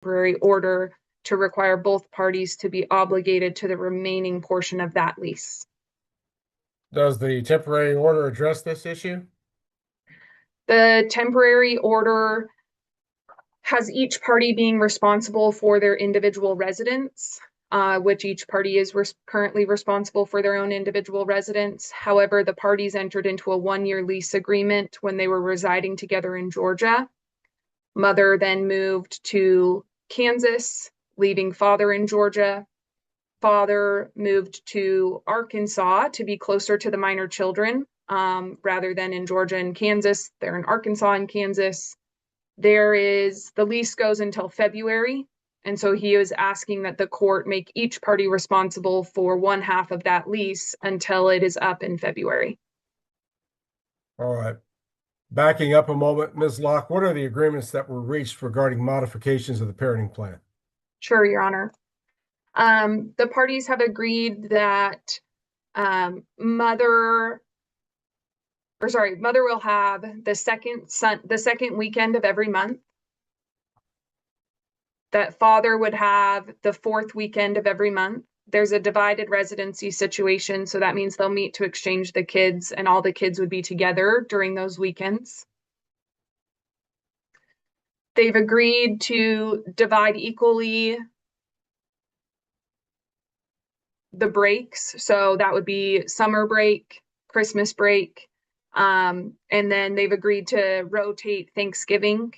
temporary order to require both parties to be obligated to the remaining portion of that lease. Does the temporary order address this issue? The temporary order has each party being responsible for their individual residence, which each party is currently responsible for their own individual residence. However, the parties entered into a 1-year lease agreement when they were residing together in Georgia. Mother then moved to Kansas, leaving father in Georgia. Father moved to Arkansas to be closer to the minor children, rather than in Georgia and Kansas. They're in Arkansas and Kansas. The lease goes until February. And so he was asking that the court make each party responsible for one half of that lease until it is up in February. All right. Backing up a moment, Ms. Locke, what are the agreements that were reached regarding modifications of the parenting plan? Sure, Your Honor. The parties have agreed that mother will have the second weekend of every month. That father would have the fourth weekend of every month. There's a divided residency situation, so that means they'll meet to exchange the kids, and all the kids would be together during those weekends. They've agreed to divide equally the breaks, so that would be summer break, Christmas break, and then they've agreed to rotate Thanksgiving.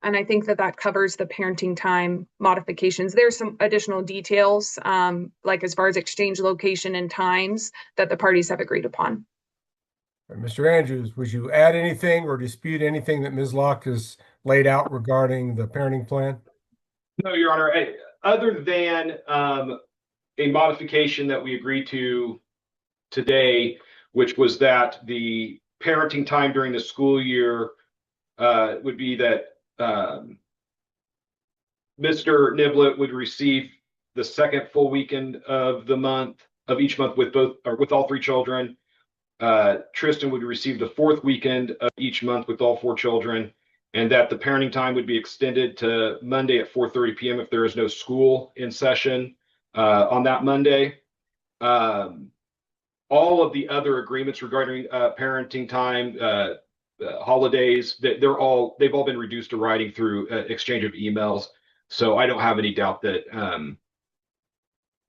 And I think that covers the parenting time modifications. There's some additional details, like as far as exchange location and times that the parties have agreed upon. Mr. Andrews, would you add anything or dispute anything that Ms. Locke has laid out regarding the parenting plan? No, Your Honor. Other than a modification that we agreed to today, which was that the parenting time during the school year would be that Mr. Niblett would receive the second full weekend of each month with all 3 children. Tristan would receive the fourth weekend of each month with all 4 children, and that the parenting time would be extended to Monday at 4:30 p.m. if there is no school in session on that Monday. All of the other agreements regarding parenting time, holidays, they've all been reduced to writing through exchange of emails. So I don't have any doubt that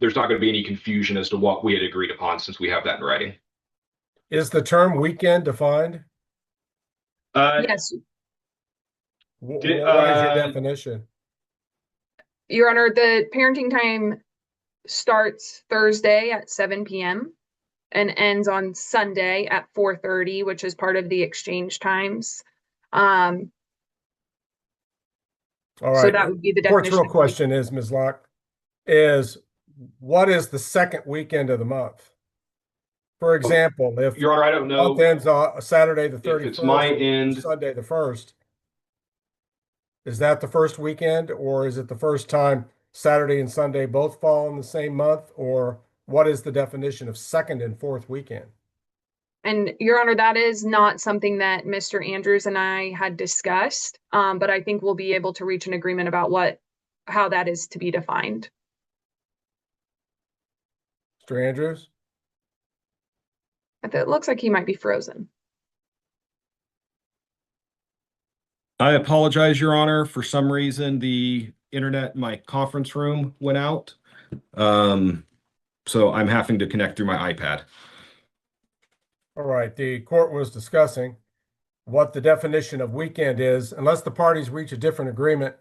there's not going to be any confusion as to what we had agreed upon, since we have that in writing. Is the term weekend defined? Yes. What is your definition? Your Honor, the parenting time starts Thursday at 7 p.m. and ends on Sunday at 4:30, which is part of the exchange times. All right. So that would be the definition. Court's real question is, Ms. Locke, what is the second weekend of the month? For example, if Your Honor, I don't know. Month ends on Saturday the 31st, it's my end, Sunday the 1st. Is that the first weekend, or is it the first time Saturday and Sunday both fall in the same month, or what is the definition of second and fourth weekend? And Your Honor, that is not something that Mr. Andrews and I had discussed, but I think we'll be able to reach an agreement about how that is to be defined. Mr. Andrews? It looks like he might be frozen. I apologize, Your Honor. For some reason, the internet in my conference room went out. So I'm having to connect through my iPad. All right. The court was discussing what the definition of weekend is. Unless the parties reach a different agreement,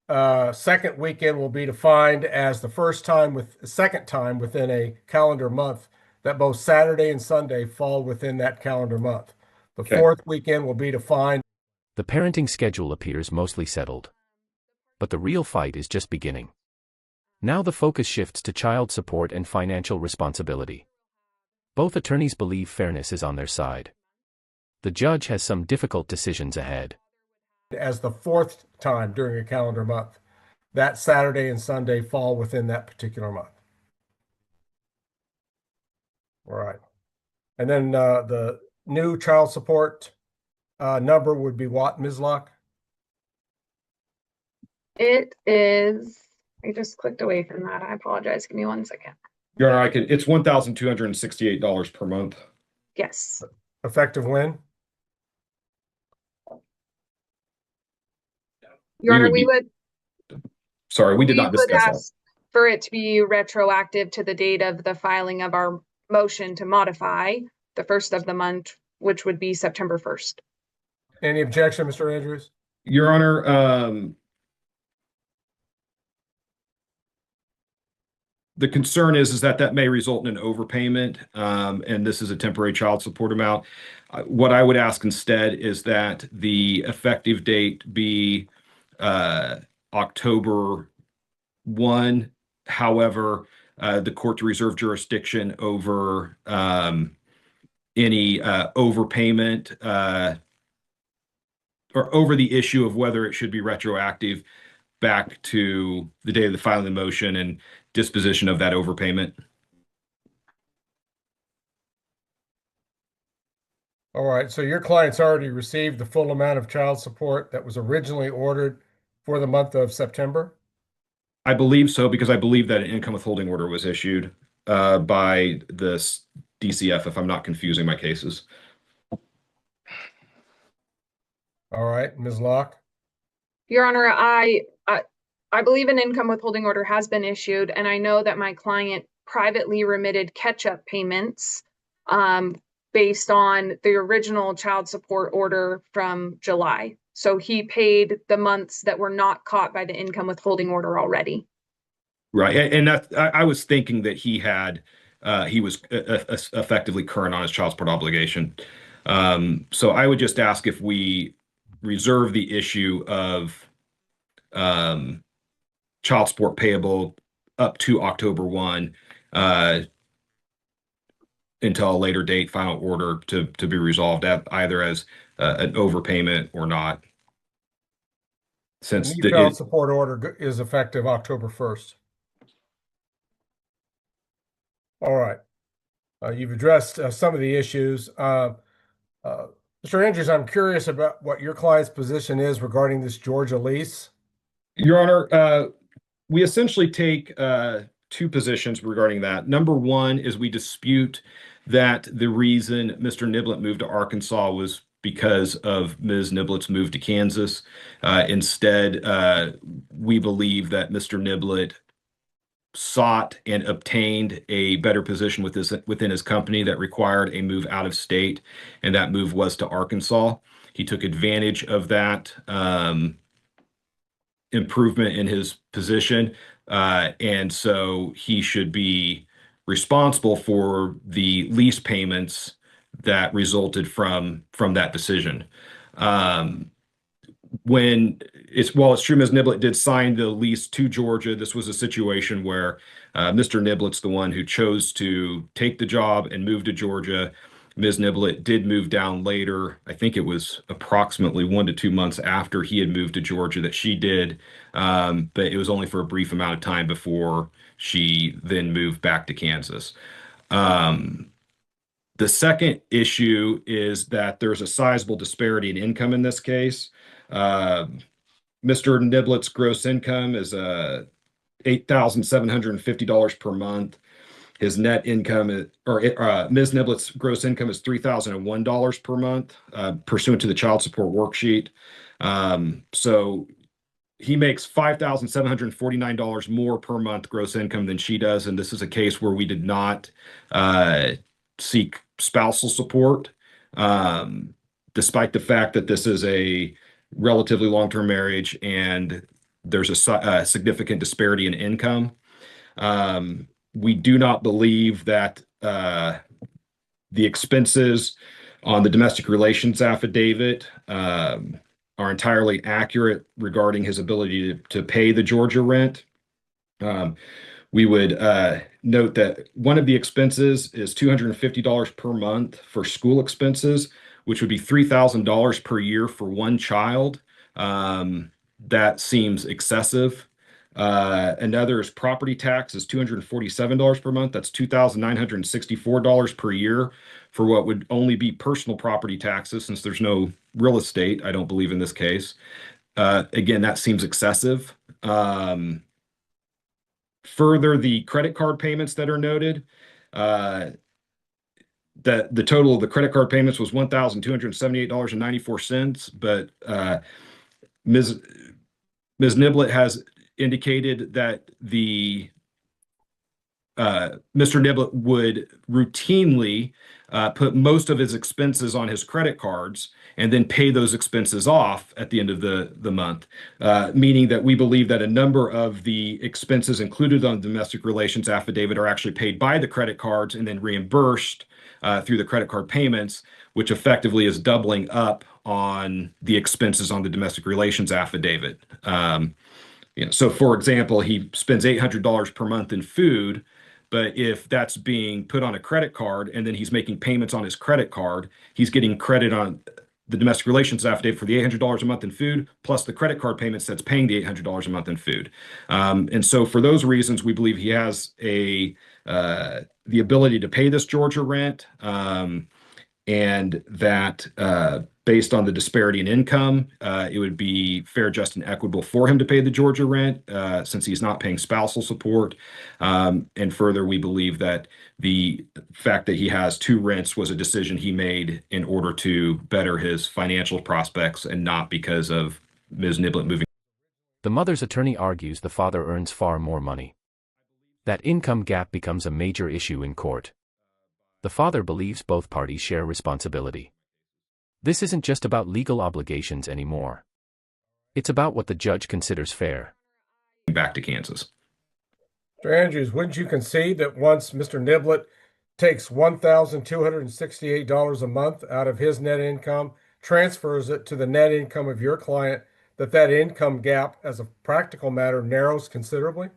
second weekend will be defined as the second time within a calendar month that both Saturday and Sunday fall within that calendar month. The fourth weekend will be defined. The parenting schedule appears mostly settled. But the real fight is just beginning. Now the focus shifts to child support and financial responsibility. Both attorneys believe fairness is on their side. The judge has some difficult decisions ahead. As the fourth time during a calendar month, that Saturday and Sunday fall within that particular month. All right. And then the new child support number would be what, Ms. Locke? It is, I just clicked away from that. I apologize. Give me 1 second. Your Honor, it's $1,268 per month. Yes. Effective when? Your We Honor, would we be- would, Sorry, we did we not would discuss that. ask for it to be retroactive to the date of the filing of our motion to modify the first of the month, which would be September 1st. Any objection, Mr. Andrews? Your Honor, the concern is that that may result in an overpayment, and this is a temporary child support amount. What I would ask instead is that the effective date be October 1. However, the court to reserve jurisdiction over any overpayment or over the issue of whether it should be retroactive back to the day of the filing of the motion and disposition of that overpayment. All right, so your client's already received the full amount of child support that was originally ordered for the month of September? I believe so, because I believe that an income withholding order was issued by the DCF, if I'm not confusing my cases. All right, Ms. Locke? Your Honor, I believe an income withholding order has been issued, and I know that my client privately remitted catch-up payments based on the original child support order from July. So he paid the months that were not caught by the income withholding order already. Right, and that I was thinking that he was effectively current on his child support obligation. So I would just ask if we reserve the issue of child support payable up to October 1 until a later date, final order to be resolved either as an overpayment or not. The Since new child support order is effective October 1st. All right. You've addressed some of the issues. Mr. Andrews, I'm curious about what your client's position is regarding this Georgia lease. Your Honor, we essentially take two positions regarding that. Number one is we dispute that the reason Mr. Niblett moved to Arkansas was because of Ms. Niblett's move to Kansas. Instead, we believe that Mr. Niblett sought and obtained a better position within his company that required a move out of state, and that move was to Arkansas. He took advantage of that improvement in his position, and so he should be responsible for the lease payments that resulted from that decision. It's true Ms. Niblett did sign the lease to Georgia. This was a situation where Mr. Niblett's the one who chose to take the job and move to Georgia. Ms. Niblett did move down later. I think it was approximately 1 to 2 months after he had moved to Georgia that she did, but it was only for a brief amount of time before she then moved back to Kansas. The second issue is that there's a sizable disparity in income in this case. Mr. Niblett's gross income is $8,750 per month. His net income Ms. Niblett's gross income is $3,001 per month, pursuant to the child support worksheet. So he makes $5,749 more per month gross income than she does, and this is a case where we did not seek spousal support, despite the fact that this is a relatively long-term marriage and there's a significant disparity in income. We do not believe that the expenses on the domestic relations affidavit are entirely accurate regarding his ability to pay the Georgia rent. We would note that one of the expenses is $250 per month for school expenses, which would be $3,000 per year for one child. That seems excessive. Another is property tax is $247 per month. That's $2,964 per year for what would only be personal property taxes, since there's no real estate. I don't believe in this case. Again, that seems excessive. Further, the credit card payments that are noted, that the total of the credit card payments was $1,278.94, but Ms. Niblett has indicated that Mr. Niblett would routinely put most of his expenses on his credit cards and then pay those expenses off at the end of the month, meaning that we believe that a number of the expenses included on the domestic relations affidavit are actually paid by the credit cards and then reimbursed through the credit card payments, which effectively is doubling up on the expenses on the domestic relations affidavit. So for example, he spends $800 per month in food, but if that's being put on a credit card and then he's making payments on his credit card, he's getting credit on the domestic relations affidavit for the $800 a month in food, plus the credit card payments that's paying the $800 a month in food. And so for those reasons, we believe he has the ability to pay this Georgia rent, and that based on the disparity in income, it would be fair, just, and equitable for him to pay the Georgia rent since he's not paying spousal support. And further, we believe that the fact that he has two rents was a decision he made in order to better his financial prospects and not because of Ms. Niblett moving. The mother's attorney argues the father earns far more money. That income gap becomes a major issue in court. The father believes both parties share responsibility. This isn't just about legal obligations anymore. It's about what the judge considers fair. Back to Kansas. Mr. Andrews, wouldn't you concede that once Mr. Niblett takes $1,268 a month out of his net income, transfers it to the net income of your client, that income gap, as a practical matter, narrows considerably?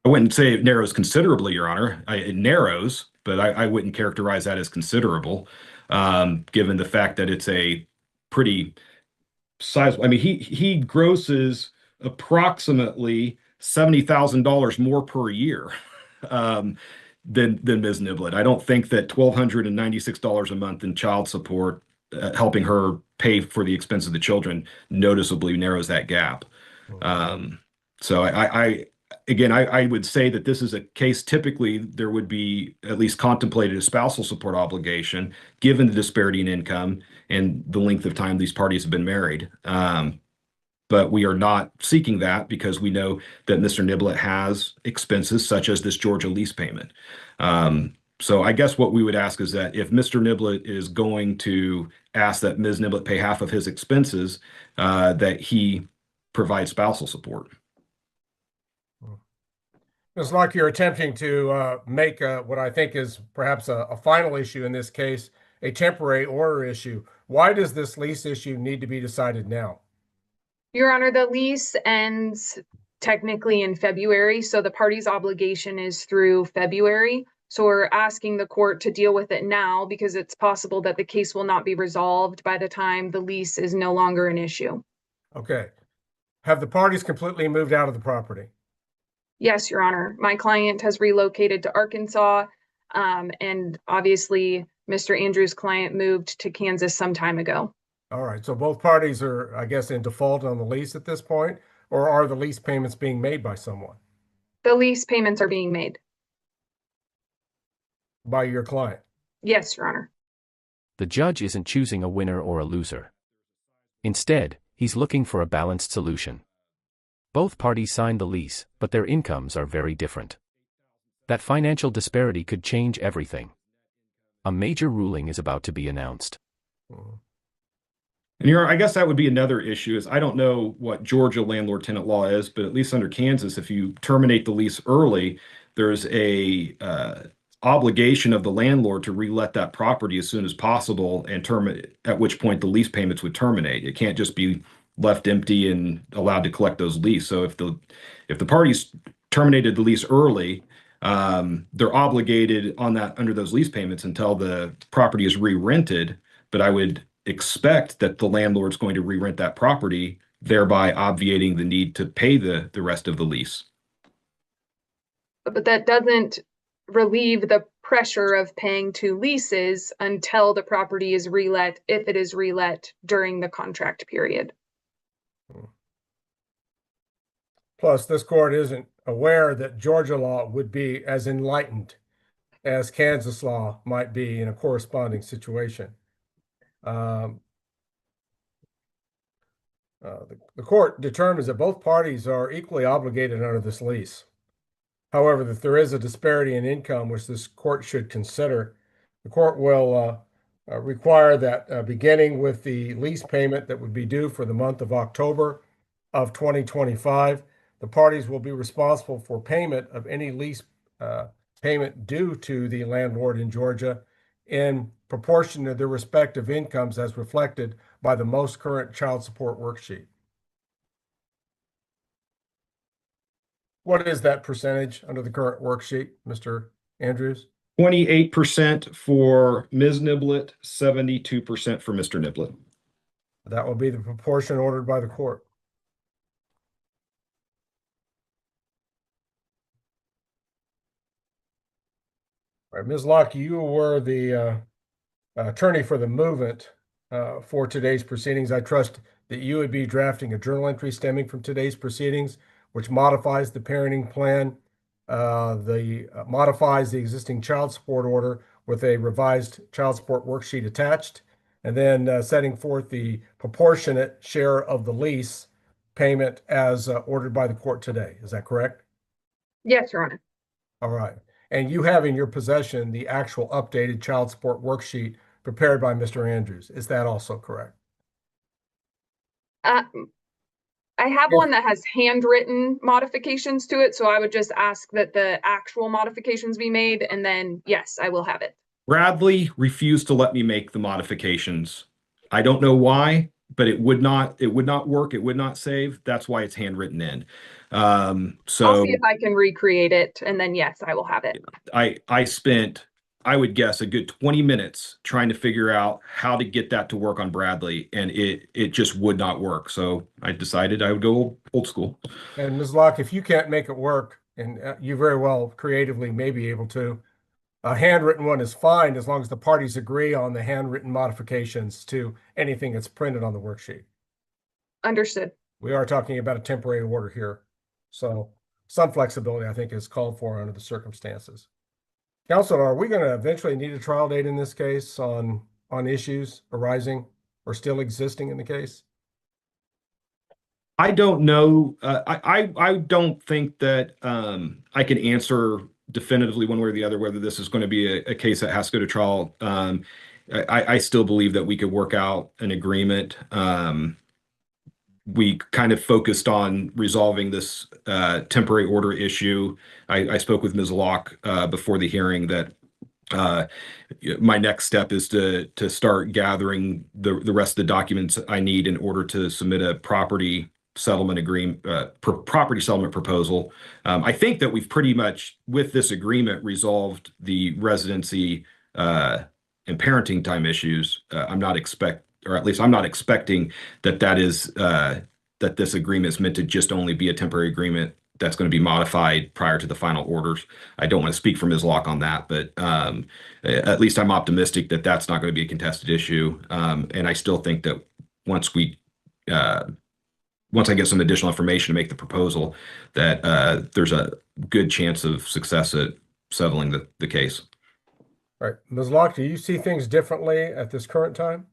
I wouldn't say it narrows considerably, Your Honor. It narrows, but I wouldn't characterize that as considerable, given the fact that it's a pretty sizable. I mean, he grosses approximately $70,000 more per year than Ms. Niblett. I don't think that $1,296 a month in child support, helping her pay for the expense of the children, noticeably narrows that gap. So I would say that this is a case, typically there would be at least contemplated a spousal support obligation, given the disparity in income and the length of time these parties have been married. But we are not seeking that because we know that Mr. Niblett has expenses such as this Georgia lease payment. So I guess what we would ask is that if Mr. Niblett is going to ask that Ms. Niblett pay half of his expenses, that he provide spousal support. It's like you're attempting to make what I think is perhaps a final issue in this case, a temporary order issue. Why does this lease issue need to be decided now? Your Honor, the lease ends technically in February, so the party's obligation is through February. So we're asking the court to deal with it now because it's possible that the case will not be resolved by the time the lease is no longer an issue. Okay. Have the parties completely moved out of the property? Yes, Your Honor. My client has relocated to Arkansas, and obviously Mr. Andrews' client moved to Kansas some time ago. All right. So both parties are, I guess, in default on the lease at this point, or are the lease payments being made by someone? The lease payments are being made. By your client? Yes, Your Honor. The judge isn't choosing a winner or a loser. Instead, he's looking for a balanced solution. Both parties signed the lease, but their incomes are very different. That financial disparity could change everything. A major ruling is about to be announced. And I guess that would be another issue is I don't know what Georgia landlord tenant law is, but at least under Kansas, if you terminate the lease early, there's a obligation of the landlord to relet that property as soon as possible and at which point the lease payments would terminate. It can't just be left empty and allowed to collect those lease. So if the parties terminated the lease early, they're obligated under those lease payments until the property is re-rented. But I would expect that the landlord's going to re-rent that property, thereby obviating the need to pay the rest of the lease. But that doesn't relieve the pressure of paying 2 leases until the property is relet, if it is relet during the contract period. Plus, this court isn't aware that Georgia law would be as enlightened as Kansas law might be in a corresponding situation. The court determines that both parties are equally obligated under this lease. However, that there is a disparity in income which this court should consider. The court will require that beginning with the lease payment that would be due for the month of October of 2025, the parties will be responsible for payment of any lease payment due to the landlord in Georgia in proportion to their respective incomes as reflected by the most current child support worksheet. What is that percentage under the current worksheet, Mr. Andrews? 28% for Ms. Niblett, 72% for Mr. Niblett. That will be the proportion ordered by the court. All right, Ms. Locke, you were the attorney for the movement for today's proceedings. I trust that you would be drafting a journal entry stemming from today's proceedings, which modifies the parenting plan, modifies the existing child support order with a revised child support worksheet attached, and then setting forth the proportionate share of the lease payment as ordered by the court today. Is that correct? Yes, Your Honor. All right. And you have in your possession the actual updated child support worksheet prepared by Mr. Andrews. Is that also correct? I have Yes. one that has handwritten modifications to it, so I would just ask that the actual modifications be made, and then, yes, I will have it. Bradley refused to let me make the modifications. I don't know why, but it would not work. It would not save. That's why it's handwritten in. I'll see if I can recreate it, and then, yes, I will have it. I spent, I would guess, a good 20 minutes trying to figure out how to get that to work on Bradley, and it just would not work. So I decided I would go old school. And Ms. Locke, if you can't make it work, and you very well creatively may be able to, a handwritten one is fine as long as the parties agree on the handwritten modifications to anything that's printed on the worksheet. Understood. We are talking about a temporary order here. So some flexibility, I think, is called for under the circumstances. Counsel, are we going to eventually need a trial date in this case on issues arising or still existing in the case? I don't know. I don't think that I can answer definitively one way or the other whether this is going to be a case that has to go to trial. I still believe that we could work out an agreement. We kind of focused on resolving this temporary order issue. I spoke with Ms. Locke before the hearing that my next step is to start gathering the rest of the documents I need in order to submit a property settlement agreement, property settlement proposal. I think that we've pretty much, with this agreement, resolved the residency and parenting time issues. I'm not expecting that this agreement is meant to just only be a temporary agreement that's going to be modified prior to the final orders. I don't want to speak for Ms. Locke on that, but at least I'm optimistic that that's not going to be a contested issue. And I still think that once I get some additional information to make the proposal, that there's a good chance of success at settling the case. All right. Ms. Locke, do you see things differently at this current time?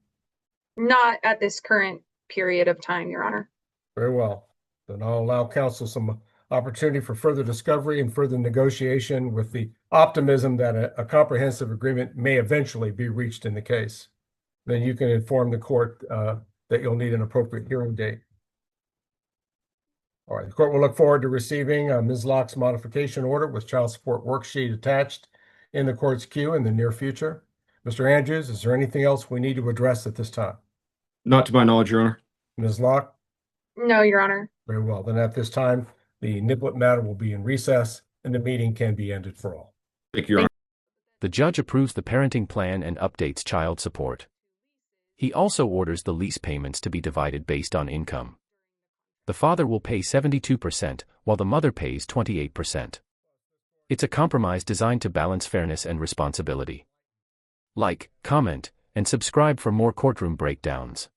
Not at this current period of time, Your Honor. Very well. Then I'll allow counsel some opportunity for further discovery and further negotiation with the optimism that a comprehensive agreement may eventually be reached in the case. Then you can inform the court that you'll need an appropriate hearing date. All right, the court will look forward to receiving Ms. Locke's modification order with child support worksheet attached in the court's queue in the near future. Mr. Andrews, is there anything else we need to address at this time? Not to my knowledge, Your Honor. Ms. Locke? No, Your Honor. Very well. Then at this time, the Niblett matter will be in recess and the meeting can be ended for all. Thank you, Your Honor. The judge approves the parenting plan and updates child support. He also orders the lease payments to be divided based on income. The father will pay 72%, while the mother pays 28%. It's a compromise designed to balance fairness and responsibility. Like, comment, and subscribe for more courtroom breakdowns.